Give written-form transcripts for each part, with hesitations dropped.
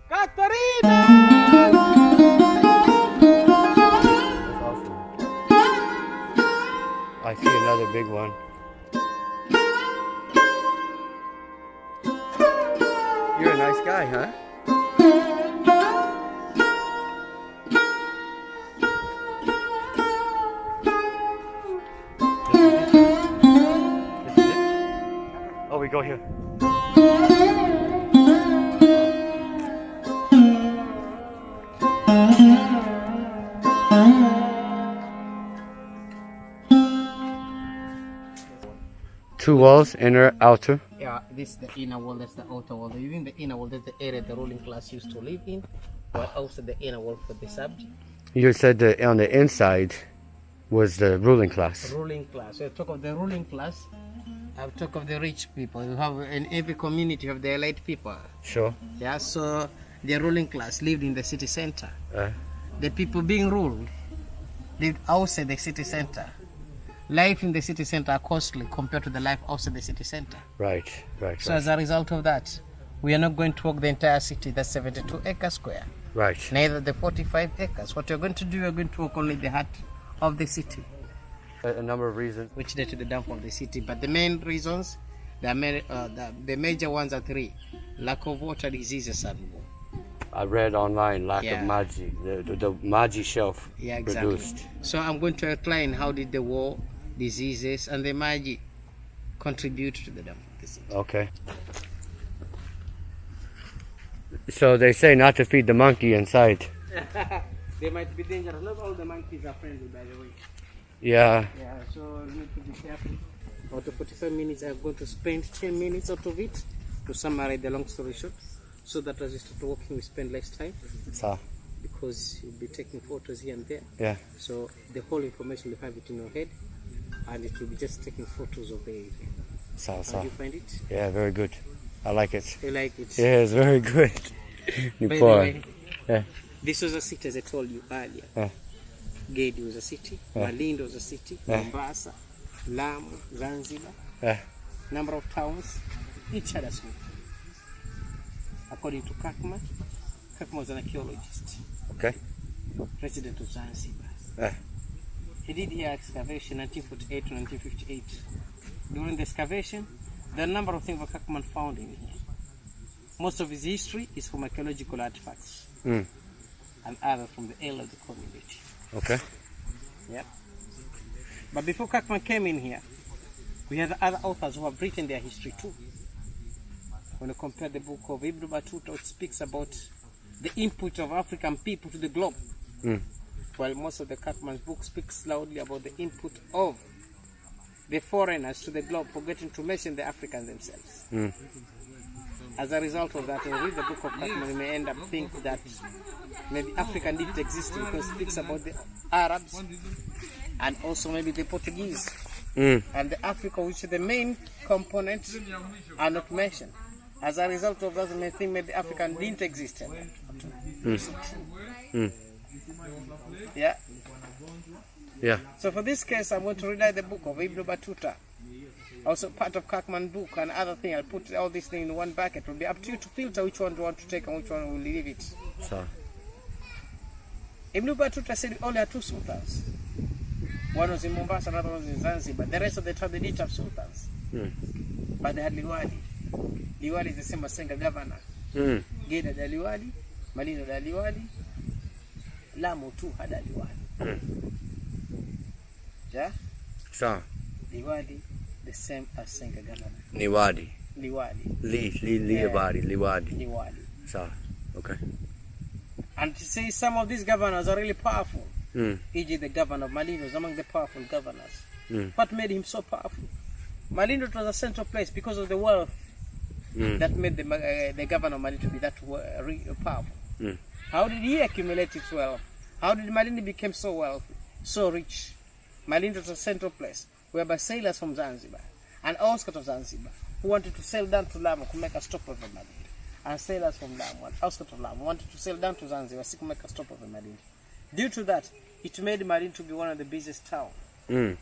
Katarina! That's awesome. I see another big one. You're a nice guy, huh? This is it? Oh, we go here. Two walls, inner, outer. Yeah, this is the inner wall, that's the outer wall. Within the inner wall, that's the area the ruling class used to live in, but also the inner wall for the subject. You said that on the inside was the ruling class. Ruling class. So I talk of the ruling class, I talk of the rich people. You have in every community you have the elite people. Sure. Yeah, so the ruling class lived in the city center. The people being ruled lived outside the city center. Life in the city center are costly compared to the life outside the city center. Right. So as a result of that, we are not going to walk the entire city, that's 72 acres square. Right. Neither the 45 acres. What you're going to do, you're going to walk only the heart of the city. A number of reasons. Which led to the downfall of the city. But the main reasons, the major ones are three. Lack of water, diseases, and war. I read online, lack of Maji, the Maji shelf produced. So I'm going to outline how did the war, diseases, and the Maji contribute to the downfall of the city. Okay. So they say not to feed the monkey inside. They might be dangerous. Not all the monkeys are friendly, by the way. Yeah. Yeah, so you need to be careful. Out of 45 minutes, I'm going to spend 10 minutes out of it to summarize the long story short, so that as you start walking, we spend less time. So. Because you'll be taking photos here and there. Yeah. So the whole information, you have it in your head, and it will be just taking photos of the area. So. How do you find it? Yeah, very good. I like it. You like it? Yeah, it's very good. By the way, yeah. This was a city, as I told you earlier. Yeah. GEDE was a city, Malindi was a city, Mombasa, Lamu, Zanzibar, number of towns, each had a school. According to Kakma was an archaeologist. Okay. President of Zanzibar. He did here excavation 1948 to 1958. During the excavation, there are a number of things that Kakman found in here. Most of his history is from archaeological artifacts and others from the area of the community. Okay. Yeah. But before Kakman came in here, we have other authors who have written their history too. When you compare the book of Ibn Battuta, which speaks about the input of African people to the globe, while most of the Kakman's book speaks loudly about the input of the foreigners to the globe, forgetting to mention the Africans themselves. As a result of that, when you read the book of Kakman, you may end up thinking that maybe Africa didn't exist because it speaks about the Arabs and also maybe the Portuguese. And the Africa, which is the main components, are not mentioned. As a result of that, you may think maybe Africa didn't exist. Yeah. Yeah. So for this case, I'm going to read the book of Ibn Battuta. Also part of Kakman's book and other thing. I'll put all these things in one bucket. It will be up to you to filter which one you want to take and which one will leave it. So. Ibn Battuta said we only had two sultans. One was in Mombasa, another was in Zanzibar. The rest of the time they didn't have sultans. But they had Liwali. Liwali is the same as Senga governor. GEDE had a Liwali, Malindi had a Liwali, Lamu too had a Liwali. Yeah? So. Liwali, the same as Senga governor. Liwali. Liwali. Liwali. So. Okay. And to say some of these governors are really powerful. E.g. the governor of Malindi was among the powerful governors. What made him so powerful? Malindi was a central place because of the wealth that made the governor of Malindi to be that powerful. How did he accumulate his wealth? How did Malindi become so wealthy, so rich? Malindi was a central place whereby sailors from Zanzibar and outskirts of Zanzibar who wanted to sail down to Lamu to make a stop over Malindi, and sailors from Lamu and outskirts of Lamu wanted to sail down to Zanzibar to make a stop over Malindi. Due to that, it made Malindi to be one of the busiest towns. It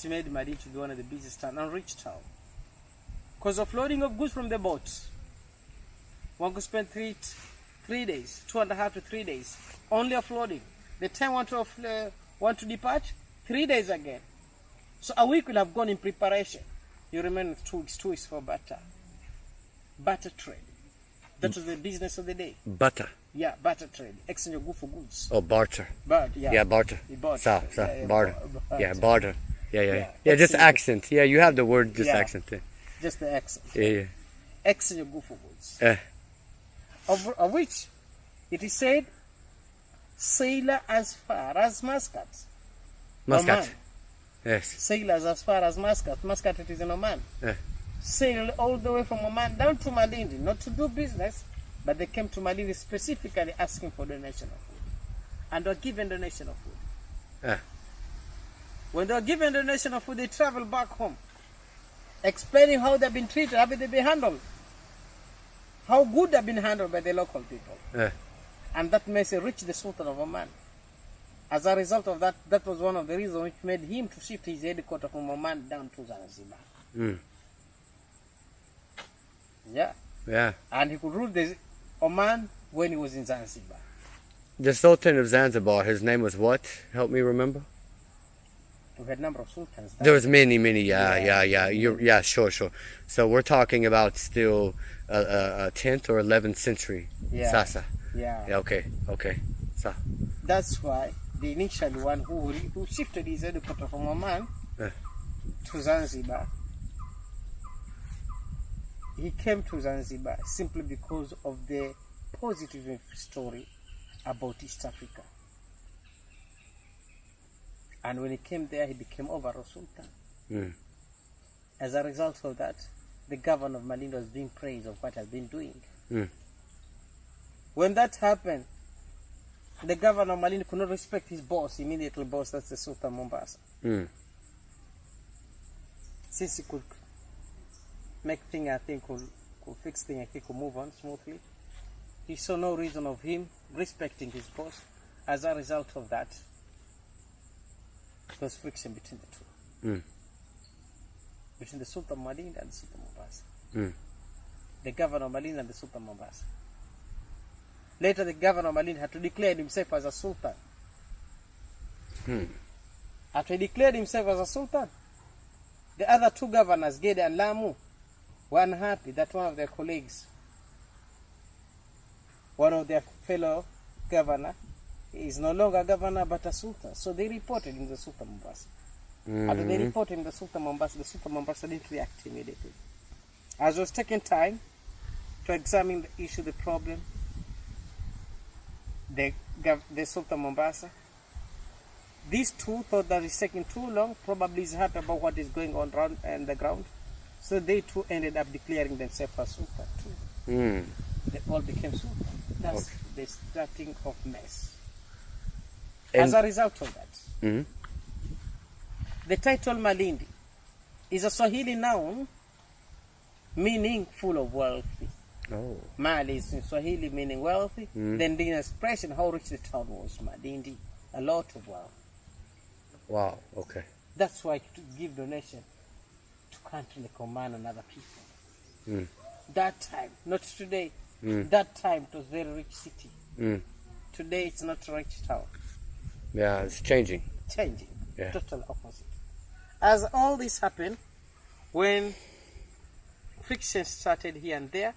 made Malindi to be one of the busiest towns and rich town. Because of loading of goods from the boats, One could spend 3 days, 2.5 to 3 days, only offloading. The time want to depart, 3 days again. So a week will have gone in preparation. You remain with 2 weeks, 2 weeks for butter. Butter trade. That was the business of the day. Butter. Yeah, barter trade. Exchange of good for goods. Oh, barter. Yeah. Yeah, barter. Barter. Barter. Yeah, barter. Yeah. Yeah, Just accent. Yeah, you have the word just accent. Yeah. Just the accent. Yeah. Exchange of good for goods. Of which it is said, sailor as far as Muscat. Muscat. Oman. Yes. Sailors as far as Muscat. Muscat, it is in Oman. Sailed all the way from Oman down to Malindi, not to do business, but they came to Malindi specifically asking for donation of food. And were given donation of food. When they were given donation of food, they traveled back home, explaining how they've been treated, how they've been handled, how good they've been handled by the local people. And that message reached the Sultan of Oman. As a result of that, that was one of the reasons which made him to shift his headquarters from Oman down to Zanzibar. Yeah. And he could rule the Oman when he was in Zanzibar. The Sultan of Zanzibar, his name was what? Help me remember. We had a number of sultans. There was many. Yeah. Sure. So we're talking about still 10th or 11th century. Sasa. Yeah. Okay. So. That's why the initial one who shifted his headquarters from Oman to Zanzibar, he came to Zanzibar simply because of the positive story about East Africa. And when he came there, he became overall sultan. As a result of that, the governor of Malindi was being praised of what he has been doing. When that happened, the governor of Malindi could not respect his boss, immediately boss, that's the Sultan Mombasa. Since he could make things, I think, could fix things, I think, could move on smoothly, he saw no reason of him respecting his boss. As a result of that, there was friction between the two. Between the Sultan of Malindi and the Sultan Mombasa. The governor of Malindi and the Sultan Mombasa. Later, the governor of Malindi had to declare himself as a sultan. After he declared himself as a sultan, the other two governors, GEDE and Lamu, were unhappy that one of their colleagues, one of their fellow governor, is no longer governor but a sultan. So they reported him to the Sultan Mombasa. After they reported him to the Sultan Mombasa didn't react immediately. As was taking time to examine the issue, the problem, the Sultan Mombasa, these two thought that it's taking too long, probably is happy about what is going on around on the ground. So they too ended up declaring themselves as sultan too. They all became sultan. That's the starting of mess. As a result of that, the title Malindi is a Swahili noun meaning full of wealthy. Mali is in Swahili meaning wealthy. Then the expression how rich the town was, Malindi, a lot of wealth. Wow, okay. That's why to give donation to country like Oman and other people. That time, not today. That time it was a very rich city. Today it's not a rich town. Yeah, it's changing. Yeah. Total opposite. As all this happened, when friction started here and there,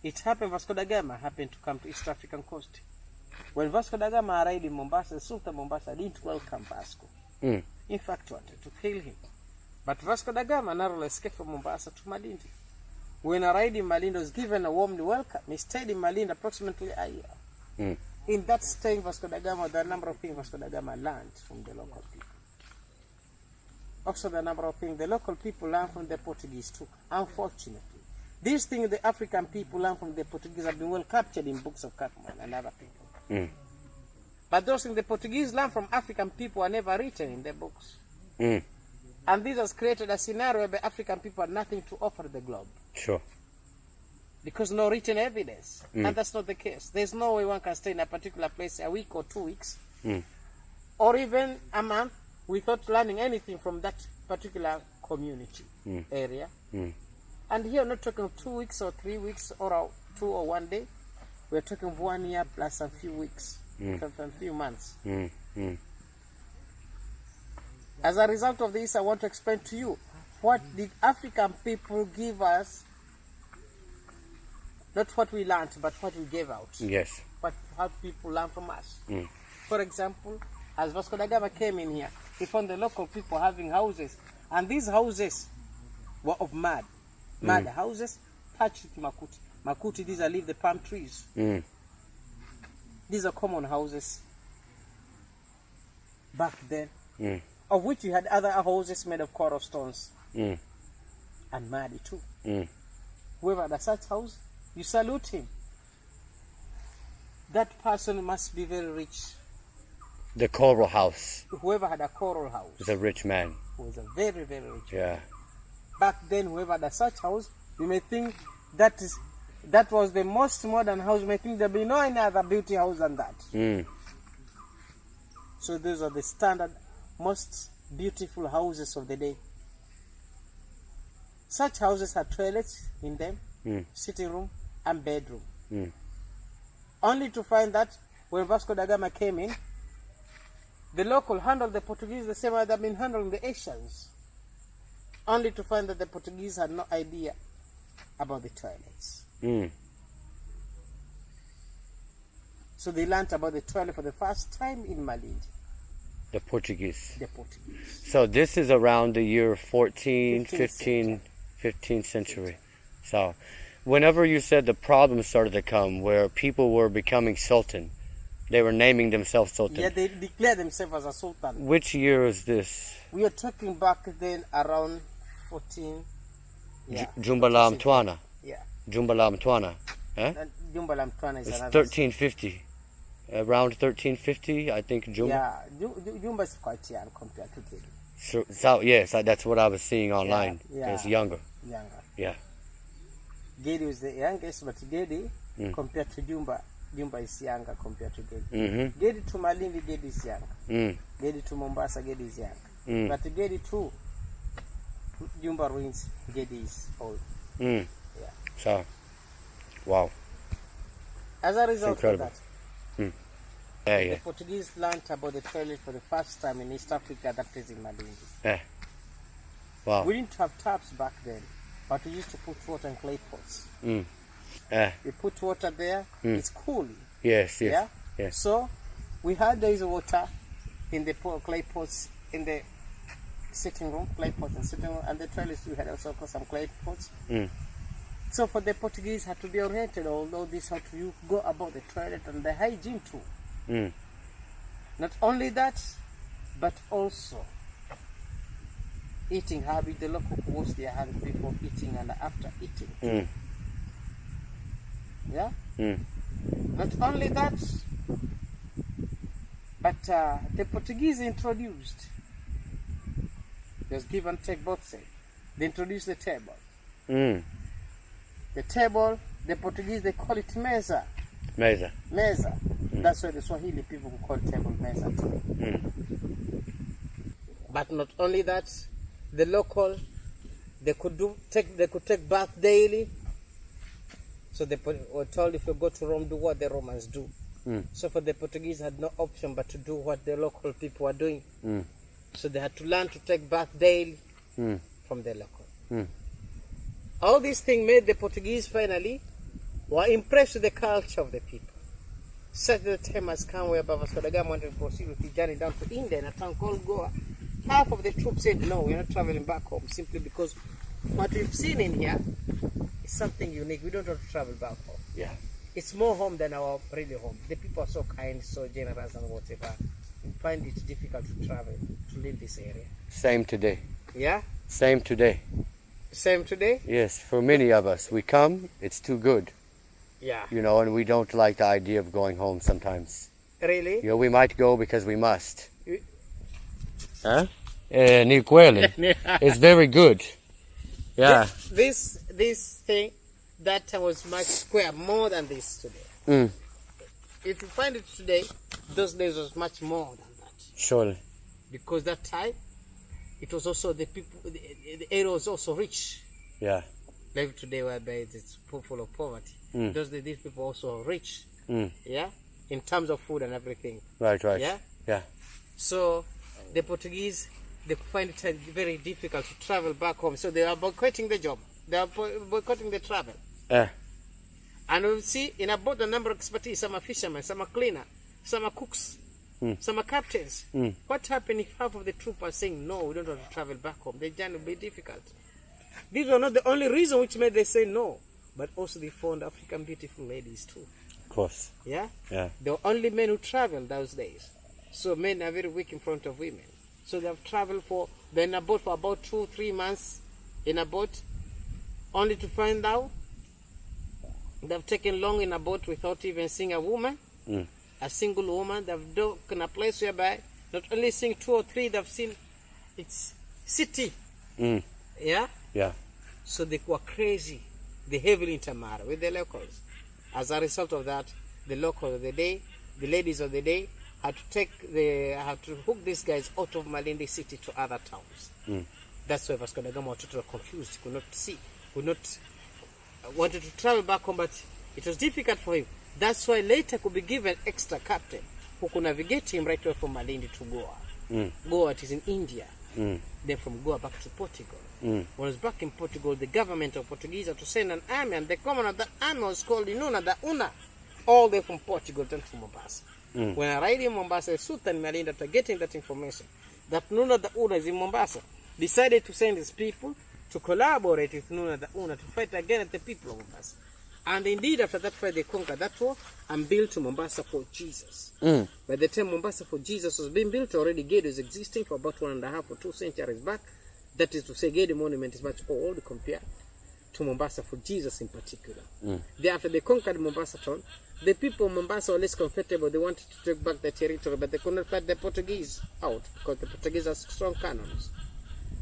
it happened Vasco da Gama happened to come to East African coast. When Vasco da Gama arrived in Mombasa, the Sultan Mombasa didn't welcome Vasco. In fact, wanted to kill him. But Vasco da Gama narrowly escaped from Mombasa to Malindi. When arrived in Malindi, was given a warm welcome. He stayed in Malindi approximately a year. In that staying, Vasco da Gama, there are a number of things Vasco da Gama learned from the local people. Also, the number of things the local people learned from the Portuguese too. Unfortunately, these things the African people learn from the Portuguese have been well captured in books of Cartman and other people. But those things the Portuguese learn from African people are never written in their books. And this has created a scenario where African people have nothing to offer the globe. Sure. Because no written evidence. And that's not the case. There's no way one can stay in a particular place a week or 2 weeks, or even a month, without learning anything from that particular community area. And here we're not talking 2 weeks or 3 weeks or 2 or 1 day. We're talking 1 year plus a few weeks, a few months. As a result of this, I want to explain to you what did African people give us, not what we learned, but what we gave out. Yes. How people learn from us. For example, as Vasco da Gama came in here, he found the local people having houses, and these houses were of mud. Mud houses thatched with makuti. Makuti, these are leave the palm trees. These are common houses back then, of which you had other houses made of coral stones and mud too. Whoever had such house, you salute him. That person must be very rich. The coral house. Whoever had a coral house was a rich man. Was a very, very rich man. Yeah. Back then, whoever had such house, you may think that was the most modern house. You may think there'll be no any other beauty house than that. So those are the standard, most beautiful houses of the day. Such houses had toilets in them, sitting room and bedroom. Only to find that when Vasco da Gama came in, the local handled the Portuguese the same way they've been handling the Asians. Only to find that the Portuguese had no idea about the toilets. So they learned about the toilet for the first time in Malindi. The Portuguese. The Portuguese. So this is around the year 15th century. So whenever you said the problems started to come where people were becoming sultan, they were naming themselves sultan. Yeah, they declared themselves as a sultan. Which year is this? We are talking back then around 14. Yeah. Jumbalam Twana. Yeah. Jumbalam Twana. Jumbalam Twana is it's another. 1350. Around 1350, I think. Jumba. Yeah, Jumba is quite young compared to GEDE. So yes, that's what I was seeing online. Yeah. It's younger. Younger. Yeah. GEDE is the youngest, but GEDE compared to Jumba is younger compared to GEDE. GEDE to Malindi, GEDE is young. GEDE to Mombasa, GEDE is young. But GEDE to Jumba ruins, GEDE is old. Yeah. So, wow. As a result of that, the Portuguese learned about the toilet for the first time in East Africa, that is in Malindi. Wow. We didn't have taps back then, but we used to put water in clay pots. We put water there, it's cool. Yes. Yeah? So we had those water in the clay pots in the sitting room, clay pots in sitting room, and the toilets we had also some clay pots. So for the Portuguese had to be oriented, although this how to go about the toilet and the hygiene too. Not only that, but also eating habit. The local wash their hands before eating and after eating. Yeah? Not only that, but the Portuguese introduced, just give and take both sides. They introduced the table. The table, the Portuguese, they call it mesa. Mesa. That's why the Swahili people call table mesa too. But not only that, the local, they could take bath daily. So they were told if you go to Rome, do what the Romans do. So for the Portuguese had no option but to do what the local people were doing. So they had to learn to take bath daily from the local. All these things made the Portuguese finally were impressed with the culture of the people. Such that the time has come where Vasco da Gama wanted to proceed with the journey down to India in a town called Goa. Half of the troops said, no, we're not traveling back home, simply because what we've seen in here is something unique. We don't want to travel back home. Yeah. It's more home than our really home. The people are so kind, so generous and whatever. We find it difficult to travel, to leave this area. Same today. Yeah? Same today. Same today? Yes, for many of us. We come, it's too good. Yeah. And we don't like the idea of going home sometimes. Really? We might go because we must. Huh? Ni kweli. It's very good. Yeah. This thing, that time was much square, more than this today. If you find it today, those days was much more than that. Surely. Because that time, it was also the people, the area was also rich. Yeah. live today whereby it's full of poverty. These people also are rich, yeah, in terms of food and everything. Right. Yeah. So the Portuguese, they find it very difficult to travel back home, so they are boycotting the job. They are boycotting the travel. And we'll see in about the number of expertise. Some are fishermen, some are cleaner, some are cooks, some are captains. What happens if half of the troop are saying no, we don't want to travel back home? The journey will be difficult. These were not the only reason which made they say no, but also they found African beautiful ladies too. Of course. Yeah? Yeah. They were only men who traveled those days. So men are very weak in front of women. So they've traveled they're in a boat for about 2-3 months in a boat, only to find out they've taken long in a boat without even seeing a woman, a single woman. They've done in a place whereby not only seeing 2 or 3, they've seen its city. Yeah? Yeah. So they were crazy. They heavily intermarried with the locals. As a result of that, the locals of the day, the ladies of the day, had to hook these guys out of Malindi city to other towns. That's why Vasco da Gama was totally confused. He could not see, wanted to travel back home, but it was difficult for him. That's why later could be given extra captain who could navigate him right away from Malindi to Goa. Goa, it is in India. Then from Goa back to Portugal. When he was back in Portugal, the government of Portuguese had to send an army, and the commander of that army was called Inuna da Una, all the way from Portugal to Mombasa. When I arrived in Mombasa, Sultan Malindi, after getting that information, that Nuna da Una is in Mombasa, decided to send his people to collaborate with Nuna da Una to fight against the people of Mombasa. And indeed, after that fight, they conquered that war and built Mombasa for Jesus. By the time Mombasa for Jesus was being built, already GEDE was existing for about 1.5 or 2 centuries back. That is to say, GEDE monument is much old compared to Mombasa for Jesus in particular. After they conquered Mombasa town, the people of Mombasa were less comfortable. They wanted to take back their territory, but they could not fight the Portuguese out because the Portuguese are strong cannons.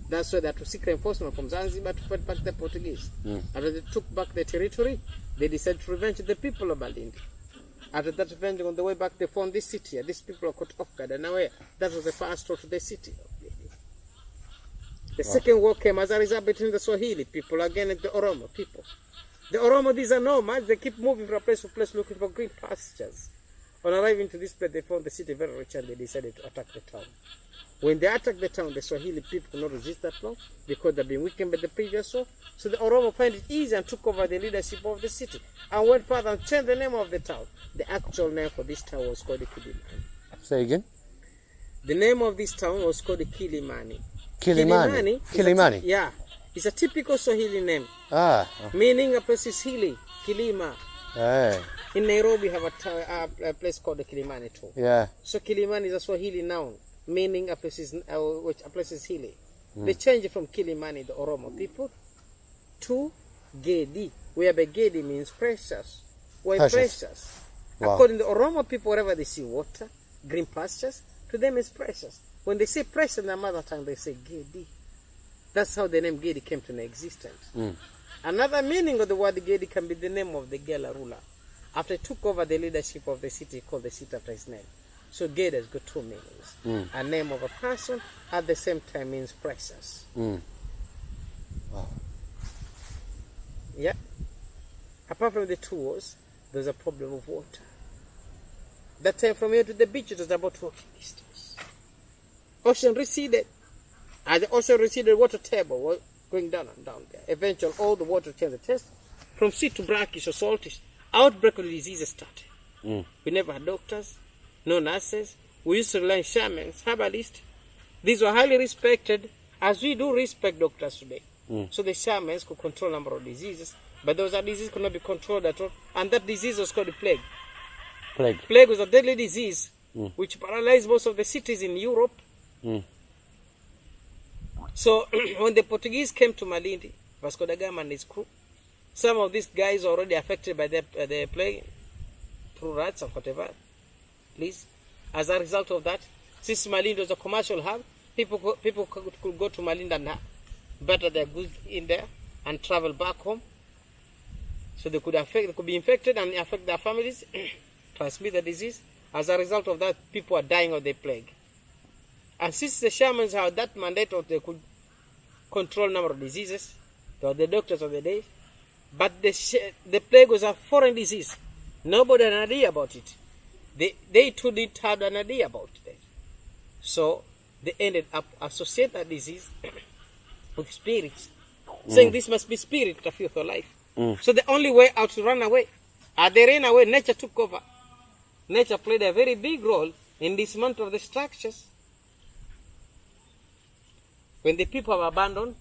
That's why they had to seek reinforcement from Zanzibar to fight back the Portuguese. After they took back the territory, they decided to revenge the people of Malindi. After that revenge, on the way back, they found this city. These people are caught off guard. And now that was the first road to the city. The second war came as a result between the Swahili people against the Oromo people. The Oromo, these are nomads. They keep moving from place to place looking for green pastures. On arriving to this place, they found the city very rich and they decided to attack the town. When they attacked the town, the Swahili people could not resist that long because they've been weakened by the previous war. So the Oromo found it easy and took over the leadership of the city and went further and changed the name of the town. The actual name for this town was called Kilimani. Say again? The name of this town was called Kilimani. Kilimani. Yeah. It's a typical Swahili name. Meaning a place is hilly. Kilima. In Nairobi, have a place called the Kilimani too. Yeah. So Kilimani is a Swahili noun, meaning a place is hilly. They changed it from Kilimani, the Oromo people, to GEDE, whereby GEDE means precious. Why precious? Wow. According to the Oromo people, wherever they see water, green pastures, to them it's precious. When they say precious in their mother tongue, they say GEDE. That's how the name GEDE came to existence. Another meaning of the word GEDE can be the name of the Gela ruler. After he took over the leadership of the city, he called the city after his name. So GEDE has got 2 meanings. A name of a person at the same time means precious. Wow. Yeah. Apart from the 2 wars, there's a problem of water. That time from here to the beach, it was about walking distance. Ocean receded. As the ocean receded, water table was going down and down there. Eventually, all the water changed the taste from sweet to brackish or saltish. Outbreak of diseases started. We never had doctors, no nurses. We used to rely on shamans, herbalists. These were highly respected, as we do respect doctors today. So the shamans could control a number of diseases, but those diseases could not be controlled at all. And that disease was called the plague. Plague was a deadly disease which paralyzed most of the cities in Europe. So when the Portuguese came to Malindi, Vasco da Gama and his crew, some of these guys were already affected by the plague through rats or whatever. Please, as a result of that, since Malindi was a commercial hub, people could go to Malindi and butter their goods in there and travel back home. So they could be infected and affect their families, transmit the disease. As a result of that, people are dying of the plague. And since the shamans had that mandate of they could control number of diseases, they were the doctors of the day, But the plague was a foreign disease. Nobody had an idea about it. They too didn't have an idea about it. So they ended up associating that disease with spirits, saying this must be spirit that fear for life. So the only way out to run away. As they ran away, nature took over. Nature played a very big role in dismantling of the structures. When the people have abandoned,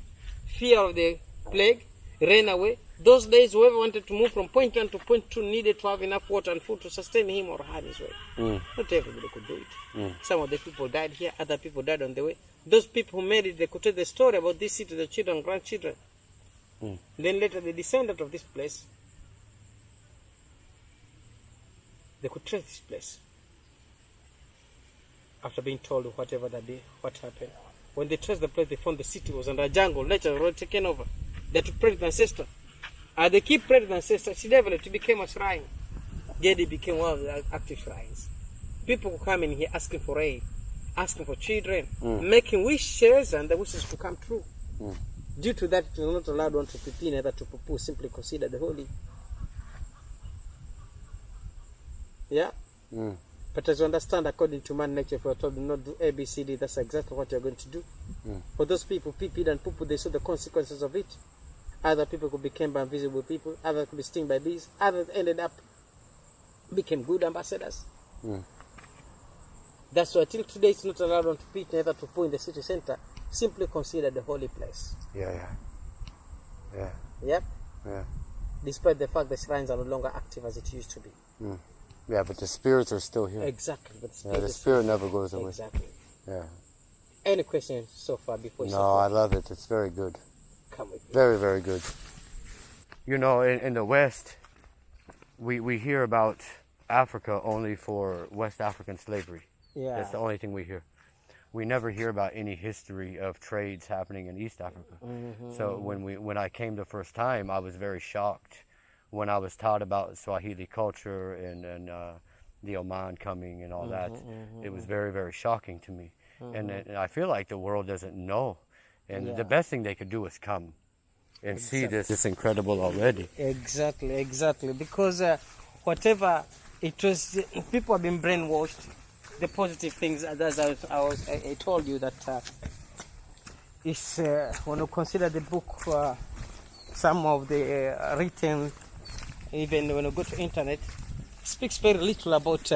fear of the plague, ran away. Those days, whoever wanted to move from point 1 to point 2 needed to have enough water and food to sustain him or her his way. Not everybody could do it. Some of the people died here, other people died on the way. Those people who made it, they could tell the story about this city to the children, grandchildren. Then later, the descendant of this place, they could trace this place. After being told whatever that day, what happened. When they traced the place, they found the city was under a jungle. Nature had already taken over. They had to pray to the ancestor. As they keep praying to the ancestor, she developed, it became a shrine. GEDE became one of the active shrines. People who come in here asking for aid, asking for children, making wishes, and the wishes to come true. Due to that, it was not allowed one to pee, neither to poo, simply considered the holy. Yeah? But as you understand, according to man nature, if you are told to not do A, B, C, D, that's exactly what you're going to do. For those people, pee and poo, they saw the consequences of it. Other people could become invisible people, others could be stung by bees, others ended up became good ambassadors. That's why till today it's not allowed on to pee, neither to poo in the city center. Simply considered the holy place. Yep. Despite the fact the shrines are no longer active as it used to be. Yeah, but the spirits are still here. Exactly. But the spirit never goes away. Exactly. Yeah. Any questions so far before you No, I love it. It's very good. Come with me. Very, very good. You know, in the West, we hear about Africa only for West African slavery. Yeah. That's the only thing we hear. We never hear about any history of trades happening in East Africa. So when I came the first time, I was very shocked when I was taught about Swahili culture and the Oman coming and all that. It was very, very shocking to me. And I feel like the world doesn't know. And the best thing they could do is come and see this incredible already. Exactly. Because whatever it was, people have been brainwashed. The positive things, as I told you, that is when you consider the book, some of the written, even when you go to internet, speaks very little about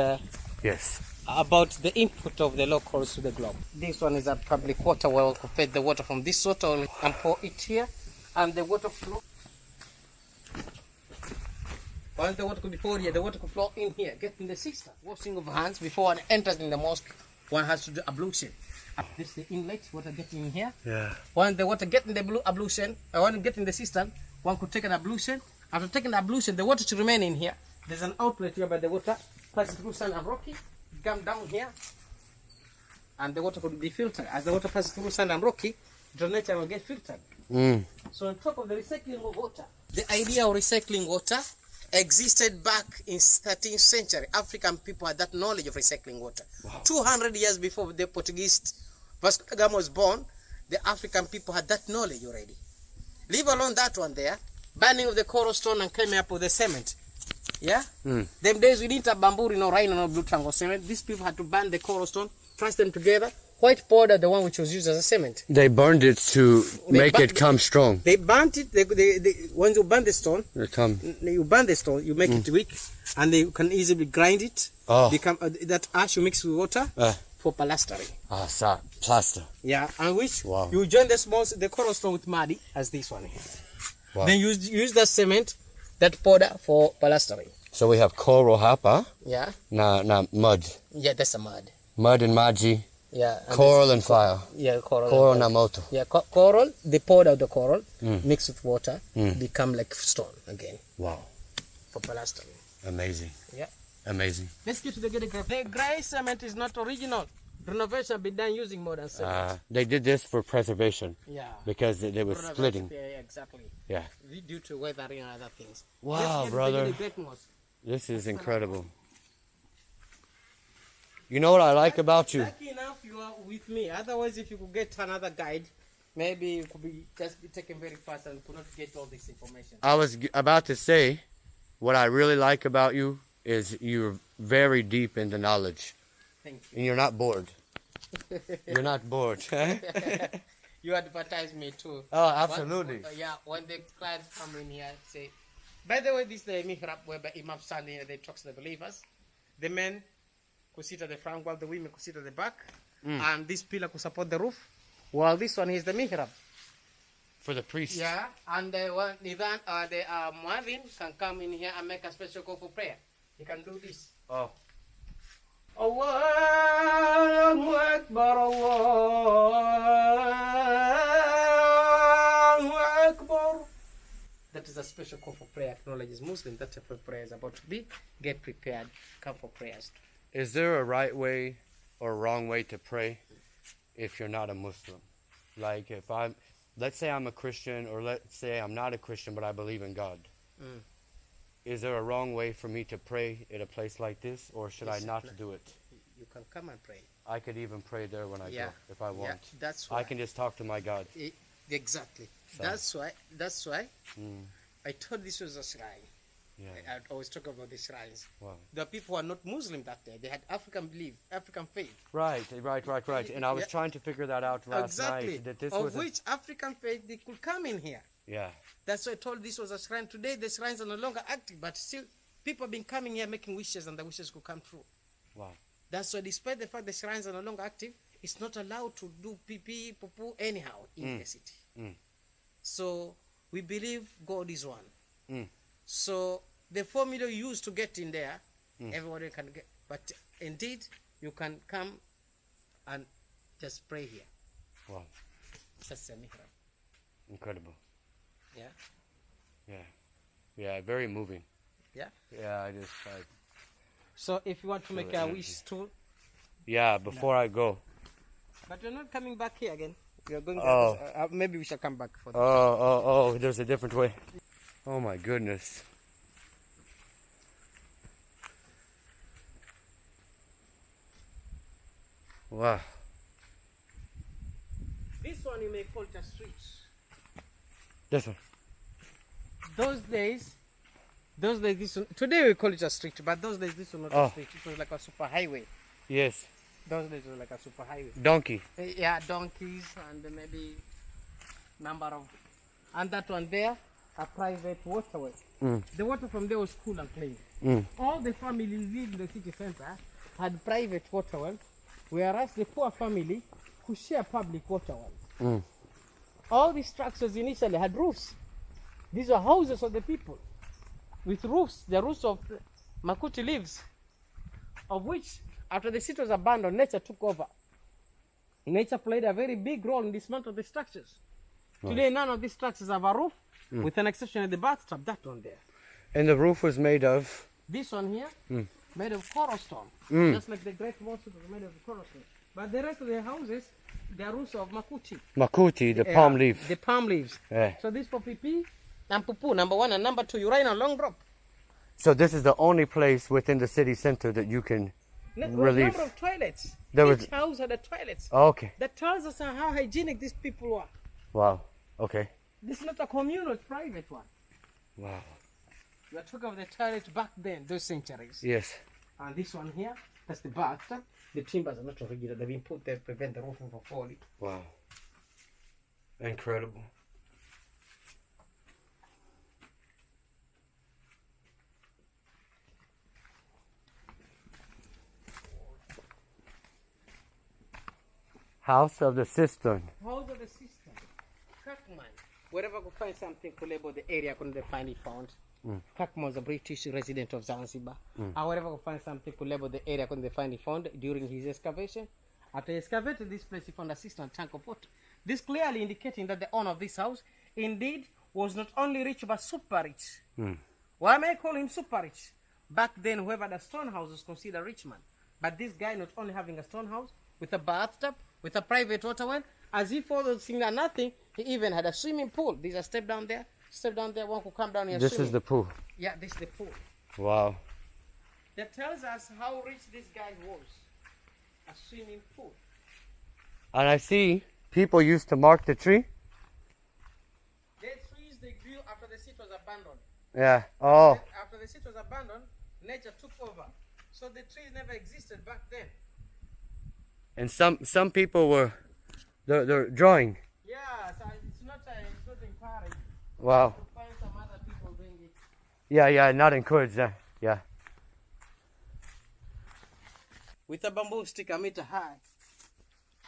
about the input of the locals to the globe. This one is a public water well. We fed the water from this water and pour it here, and the water flow. Once the water could be poured here, the water could flow in here, get in the cistern. Washing of hands before one enters in the mosque, one has to do ablution. This is the inlet, water getting in here. Once the water get in the ablution, when get in the cistern, one could take an ablution. After taking the ablution, the water should remain in here. There's an outlet here by the water, passes through sand and rocky, come down here, and the water could be filtered. As the water passes through sand and rocky, the nature will get filtered. So on top of the recycling of water, the idea of recycling water existed back in 13th century. African people had that knowledge of recycling water. 200 years before the Portuguese Vasco da Gama was born, the African people had that knowledge already. Leave alone that one there, burning of the coral stone and coming up with the cement. Yeah? Them days we didn't have bamboo, rhino, no blue triangle cement. These people had to burn the coral stone, press them together. White powder, the one which was used as a cement. They burned it to make it come strong. They burnt it. Once you burn the stone, you burn the stone, you make it weak, and you can easily grind it. Become that ash you mix with water for plastering. Plaster. Yeah, and which you join the coral stone with mud, as this one here. Then you use that cement, that powder for plastering. So we have coral hapa. Yeah. Na mud. Yeah, that's a mud. Mud and maji. Yeah. Coral and fire. Yeah, coral. Coral na moto. Yeah, coral, the powder of the coral mixed with water become like stone again. Wow. For plastering. Amazing. Yeah. Amazing. Let's get to the GEDE. The grey cement is not original. Renovation been done using modern cement. They did this for preservation. Yeah. Because they were splitting. Yeah, exactly. Yeah. Due to weathering and other things. Wow, brother. This is incredible. You know what I like about you? Lucky enough you are with me. Otherwise, if you could get another guide, maybe you could be just be taken very fast and could not get all this information. I was about to say, what I really like about you is you're very deep into knowledge. Thank you. And you're not bored. You're not bored. You advertise me too. Oh, absolutely. When the clients come in here, say, by the way, this is the mihrab where the imam standing here, they talk to the believers. The men could sit at the front while the women could sit at the back. And this pillar could support the roof. While this one is the mihrab. For the priest. Yeah, and the muadhin can come in here and make a special call for prayer. He can do this. Oh. Allahu Akbar, Allahu Akbar. That is a special call for prayer. Acknowledges Muslim. That's a prayer is about to be. Get prepared. Come for prayers. Is there a right way or wrong way to pray if you're not a Muslim? Like if let's say I'm a Christian, or let's say I'm not a Christian, but I believe in God. Is there a wrong way for me to pray at a place like this, or should I not do it? You can come and pray. I could even pray there when I go, if I want. Yeah, that's why. I can just talk to my God. Exactly. So. That's why I thought this was a shrine. Yeah. I always talk about the shrines. Wow. The people who are not Muslim that day, they had African belief, African faith. Right. And I was trying to figure that out last night. That this was which African faith they could come in here. Yeah. That's why I told this was a shrine. Today the shrines are no longer active, but still people have been coming here making wishes, and the wishes could come true. Wow. That's why despite the fact the shrines are no longer active, it's not allowed to do pee poo anyhow in the city. So we believe God is one. So the formula you use to get in there, everybody can get. But indeed, you can come and just pray here. Wow. That's a mihrab. Incredible. Yeah. Yeah, very moving. Yeah. Yeah, So if you want to make a wish too. Yeah, before I go. But you're not coming back here again. You're going. Maybe we shall come back for that. Oh, there's a different way. Oh my goodness. Wow. This one you may call it a street. This one. Those days this one, today we call it a street, but those days this was not a street. It was like a super highway. Yes. Those days it was like a super highway. Donkey. Yeah, donkeys and maybe number of, and that one there, a private waterway. The water from there was cool and clean. All the families living in the city center had private water wells, whereas the poor family could share public water wells. All these structures initially had roofs. These are houses of the people with roofs, the roofs of makuti leaves, of which after the city was abandoned, nature took over. Nature played a very big role in dismantling the structures. Today, none of these structures have a roof, with an exception of the bathtub, that one there. And the roof was made of? This one here, made of coral stone. Just like the great mosque was made of coral stone. But the rest of the houses, they are roofs of makuti. Makuti, the palm leaf. The palm leaves. Yeah. So this for pipi and pupu, number one, and number two, you ride in a long rope. So this is the only place within the city center that you can relieve. Number of toilets. Each house had a toilet. Oh, okay. That tells us how hygienic these people were. Wow. Okay. This is not a communal, it's private one. Wow. We are talking of the toilet back then, those centuries. Yes. And this one here, that's the bathtub. The timbers are not regular. They've been put there to prevent the roof from falling. Wow. Incredible. House of the Cistern. House of the Cistern. Kakman. Wherever you find something to label the area, couldn't they find it found? Kakman was a British resident of Zanzibar. And wherever you find something to label the area, couldn't they find it found during his excavation? After he excavated this place, he found a cistern tank of water. This clearly indicating that the owner of this house, indeed, was not only rich but super rich. Why may I call him super rich? Back then, whoever had a stone house was considered a rich man. But this guy not only having a stone house, with a bathtub, with a private water well, as if all those things are nothing, he even had a swimming pool. There's a step down there, one could come down here. This is the pool. Yeah, this is the pool. Wow. That tells us how rich this guy was. A swimming pool. And I see people used to mark the tree? The trees they grew after the seat was abandoned. Yeah. Oh. After the seat was abandoned, nature took over. So the trees never existed back then. And some people were they're drawing. Yeah, so it's not encouraged. Wow. To find some other people doing it. Yeah, not encouraged. Yeah. With a bamboo stick a meter high,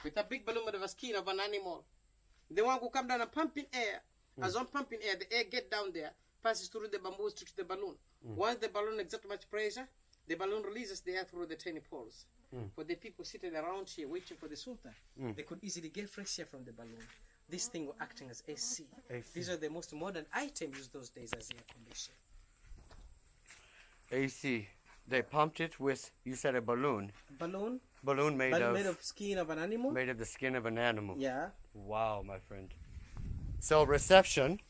with a big balloon with the skin of an animal. The one who come down and pump in air. As one pumping air, the air get down there, passes through the bamboo stick to the balloon. Once the balloon exerts much pressure, the balloon releases the air through the tiny poles. For the people sitting around here waiting for the sultan, they could easily get fresh air from the balloon. This thing were acting as AC. These are the most modern items used those days as air conditioning. AC. They pumped it with, you said, a balloon. Balloon Made of skin of an animal. Made of the skin of an animal. Yeah. Wow, my friend. So reception,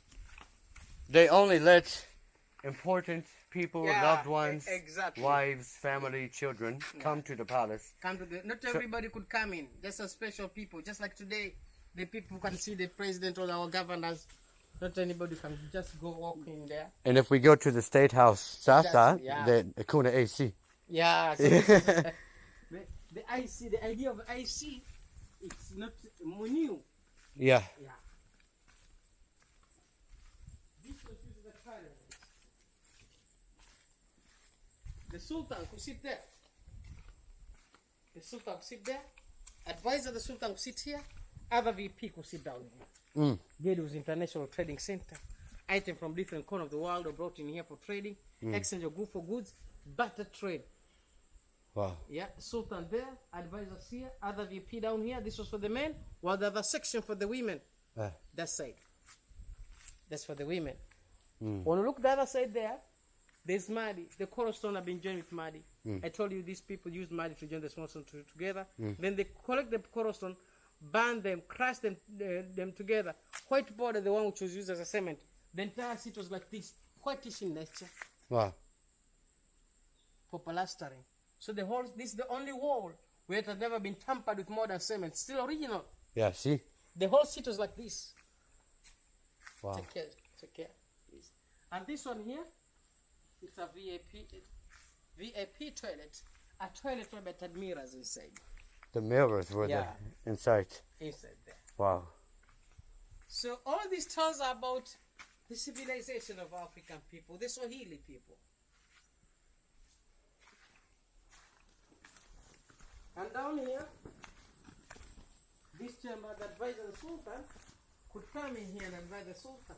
they only let important people, loved ones, exactly. wives, family, children come to the palace. Not everybody could come in. Just some special people. Just like today, the people can see the president or our governors. Not anybody can just go walk in there. And if we go to the State House, Sasa, yeah. the Kuna AC. Yeah. So the IC, the idea of IC, it's not new. Yeah. Yeah. This was used as a parliament. The Sultan could sit there. The Sultan could sit there. Advisor the Sultan could sit here. Other VP could sit down here. GEDE was International Trading Center. Items from different corners of the world are brought in here for trading. Exchange of goods for goods. Barter trade. Wow. Yeah, Sultan there, advisors here, other VP down here. This was for the men, while the other section for the women. That side. That's for the women. When you look the other side there, there's Madi. The cornerstone have been joined with Madi. I told you these people use Madi to join the cornerstone together. Then they collect the cornerstone, burn them, crush them together. White border, the one which was used as a cement. The entire seat was like this, whitish in nature. Wow. For plastering. So the whole, this is the only wall where it had never been tampered with modern cement. Still original. Yeah, see? The whole seat was like this. Wow. Take care. Please. And this one here, it's a VIP toilet. A toilet that had mirrors inside. The mirrors were there inside. Inside there. Wow. So all these tells are about the civilization of African people, the Swahili people. And down here, this chamber, the advisor the Sultan could come in here and advise the Sultan.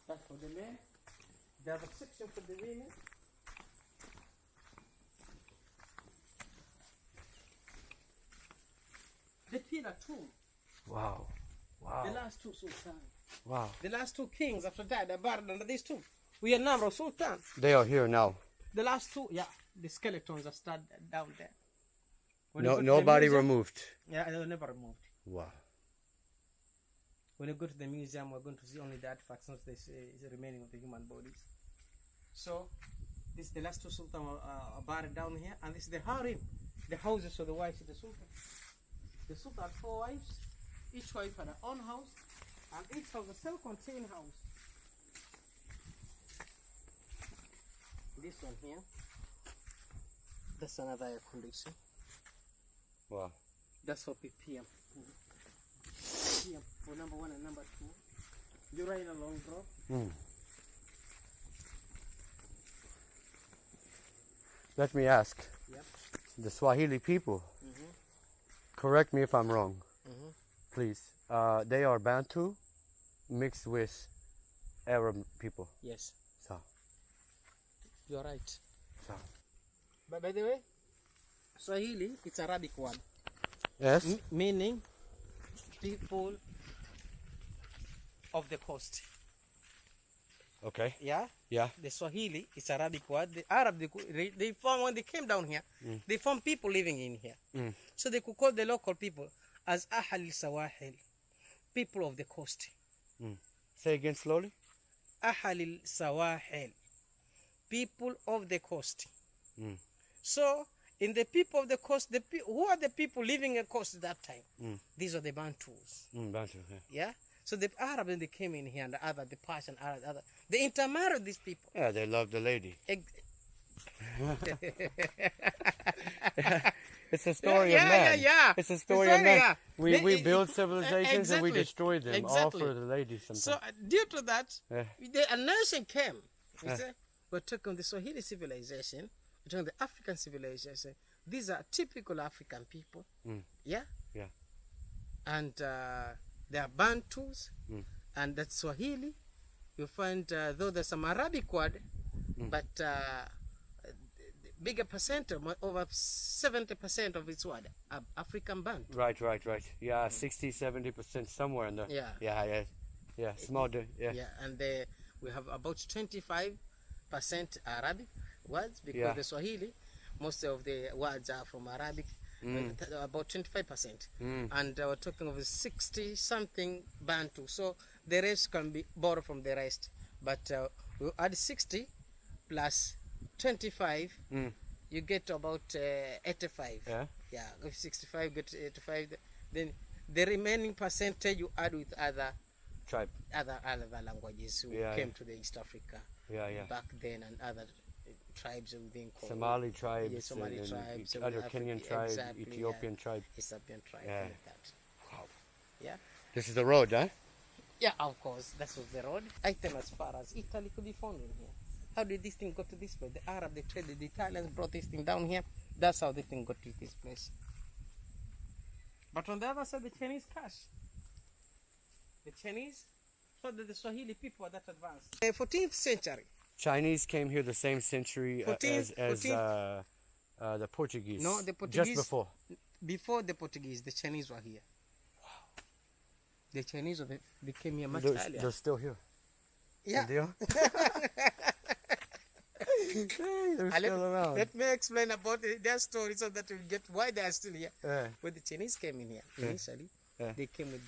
That's for the men. They have a section for the women. The pillar too. Wow. The last two sultans. Wow. The last two kings after that, they buried under these two. We are number of sultans. They are here now. The last two, the skeletons are stuck down there. Nobody removed. Yeah, they were never removed. Wow. When you go to the museum, we're going to see only the artifacts, not the remaining of the human bodies. So, this the last two sultans are buried down here, and this is the harem, the houses of the wives of the sultan. The sultan had 4 wives. Each wife had her own house, and each house a self-contained house. This one here, that's another air condition. Wow. That's for PPM. PPM for number 1 and number 2. You're riding along, bro. Let me ask. Yep. The Swahili people, correct me if I'm wrong, please. They are Bantu mixed with Arab people. Yes. So. You're right. So. But by the way, Swahili, it's Arabic one. Yes. Meaning people of the coast. Okay. Yeah? Yeah. The Swahili, it's Arabic word. The Arab, they found when they came down here, they found people living in here. So they could call the local people as Ahal Sawahil, people of the coast. Say again slowly. Ahal Sawahil, people of the coast. So in the people of the coast, who are the people living at coast at that time? These are the Bantus. Bantu, Yeah. So the Arab, when they came in here, and the Persian, Arab, they intermarried these people. Yeah, they love the lady. It's a story of man. Yeah. It's a story of man. Yeah. We build civilizations and we Exactly. destroy them, all for the lady sometimes. So due to that, a nation came. We're talking the Swahili civilization, we're talking the African civilization. These are typical African people. Yeah? Yeah. And they are Bantus, and that's Swahili. You find, though there's some Arabic word, but bigger percent, over 70% of its word are African Bantu. Right. Yeah, 60-70% somewhere in there. Yeah. Small. Yeah. And we have about 25% Arabic words, because the Swahili, most of the words are from Arabic. About 25%, and we're talking of 60-something Bantu. So the rest can be borrowed from the rest, but we add 60 plus 25, you get about 85. Yeah, if 65 get 85, then the remaining percentage you add with other languages who came to the East Africa back then, and other tribes within Somali tribes, tribes, other Kenyan tribes, Ethiopian tribes. Ethiopian tribe, like that. Wow. Yeah. This is the road, huh? Yeah, of course. That was the road. Item as far as Italy could be found in here. How did this thing go to this place? The Arab, they traded, the Italians brought this thing down here. That's how this thing got to this place. But on the other side, the Chinese cash. The Chinese thought that the Swahili people were that advanced. 14th century. Chinese came here the same century as the Portuguese. No, the Portuguese. Just before. Before the Portuguese, the Chinese were here. Wow. The Chinese they came here much earlier. They're still here. Yeah. They're still around. Let me explain about their story so that we get why they are still here. When the Chinese came in here, initially, they came with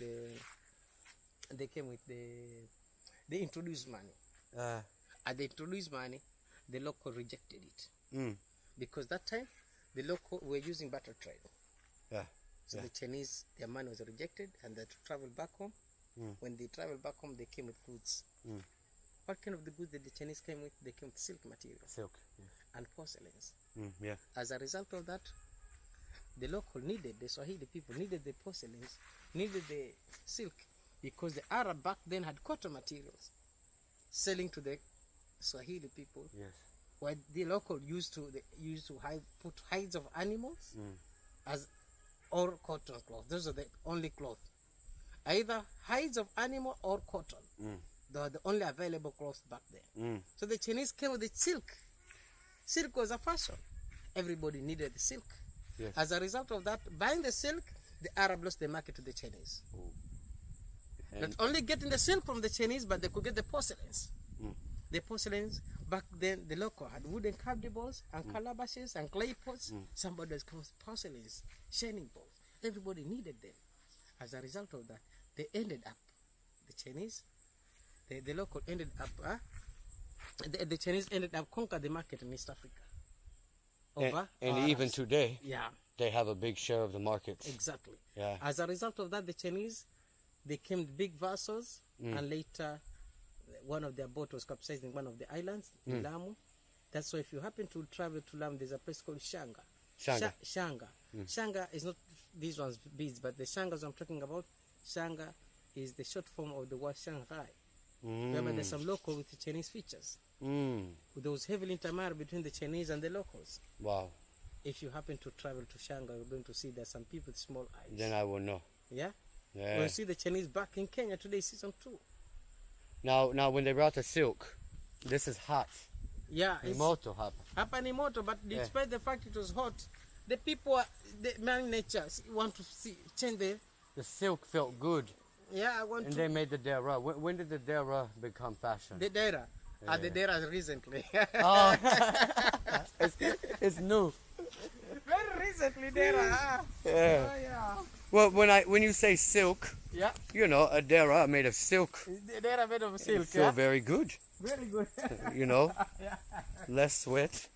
they introduced money. And they introduced money, the local rejected it. Because that time, the local were using barter trade. So the Chinese, their money was rejected, and they traveled back home. When they traveled back home, they came with goods. What kind of the goods that the Chinese came with? They came with silk material. Silk. And porcelains. As a result of that, the local needed, the Swahili people needed the porcelains, needed the silk, because the Arab back then had cotton materials selling to the Swahili people. Where the local used to put hides of animals as or cotton cloth. Those are the only cloth. Either hides of animal or cotton. They were the only available cloths back then. So the Chinese came with the silk. Silk was a fashion. Everybody needed the silk. As a result of that, buying the silk, the Arab lost the market to the Chinese. Not only getting the silk from the Chinese, but they could get the porcelains. The porcelains, back then, the local had wooden carved bowls and calabashes and clay pots. Somebody was called porcelains, shining bowls. Everybody needed them. As a result of that, they ended up, the Chinese, the local ended up, the Chinese ended up conquer the market in East Africa. And even today, yeah, they have a big share of the market. Exactly. Yeah. As a result of that, the Chinese, they came with big vessels, and later one of their boats was capsized in one of the islands, in Lamu. That's why if you happen to travel to Lamu, there's a place called Shanga. Shanga. Shanga is not these ones beads, but the Shangas I'm talking about, Shanga is the short form of the word Shanghai. Remember, there's some local with the Chinese features. There was heavily intermarried between the Chinese and the locals. Wow. If you happen to travel to Shanga, you're going to see there's some people with small eyes. Then I will know. Yeah? When you see the Chinese back in Kenya today, season 2. Now when they brought the silk, this is hot. Yeah, it's moto hapa. Hapa ni moto, but despite the fact it was hot, the people, the man nature want to change the silk felt good. Yeah, I want and to. they made the dera. When did the dera become fashion? The dera. The dera recently. Oh, it's new. Very recently, dera. Yeah. Oh, yeah. Well, when you say silk, you know, a dera made of silk. The dera made of silk. Feel very good. Very good. You know, less sweat.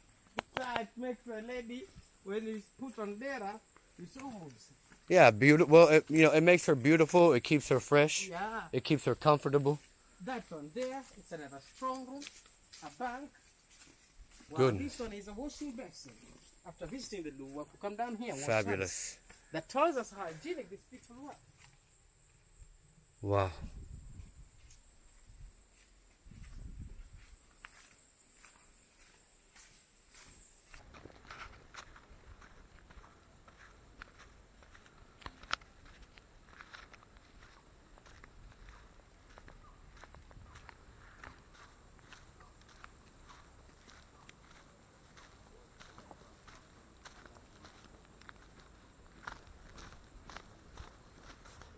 It makes a lady when it's put on there, it's almost. Yeah, beautiful. Well, it makes her beautiful. It keeps her fresh. Yeah. It keeps her comfortable. That one there, it's another strong room, a bank. Good. This one is a washing basin. After visiting the loo, we could come down here. Fabulous. That tells us how hygienic these people were. Wow.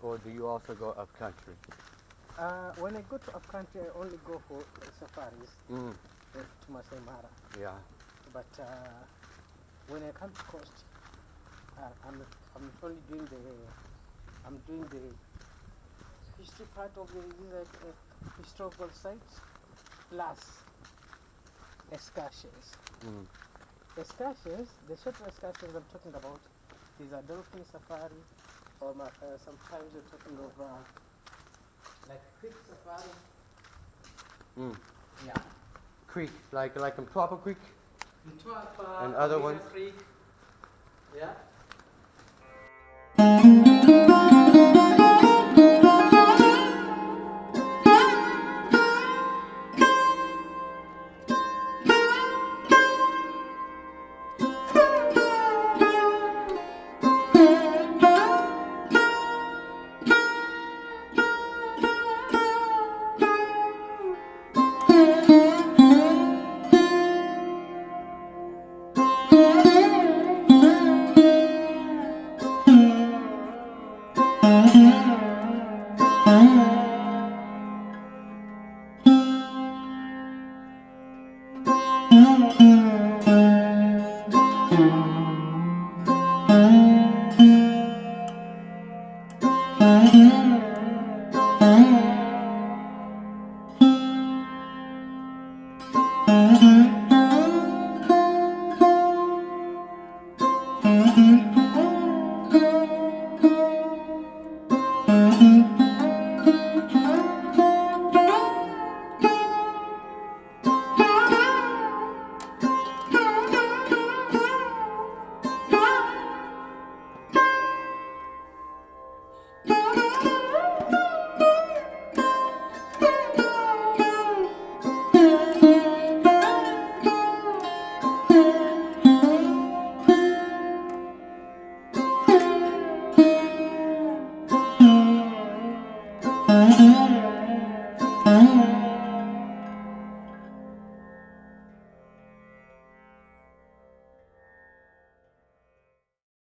Or do you also go up country? When I go to up country, I only go for safaris to Masai Mara. Yeah. But when I come to coast, I'm only doing the history part of the historical sites plus excursions. Excursions, the short excursions I'm talking about is a dolphin safari, or sometimes you're talking of like creek safari. Yeah. Creek, like Mtwapa Creek? Mtwapa, And other ones? Creek. Yeah. Mm-hmm.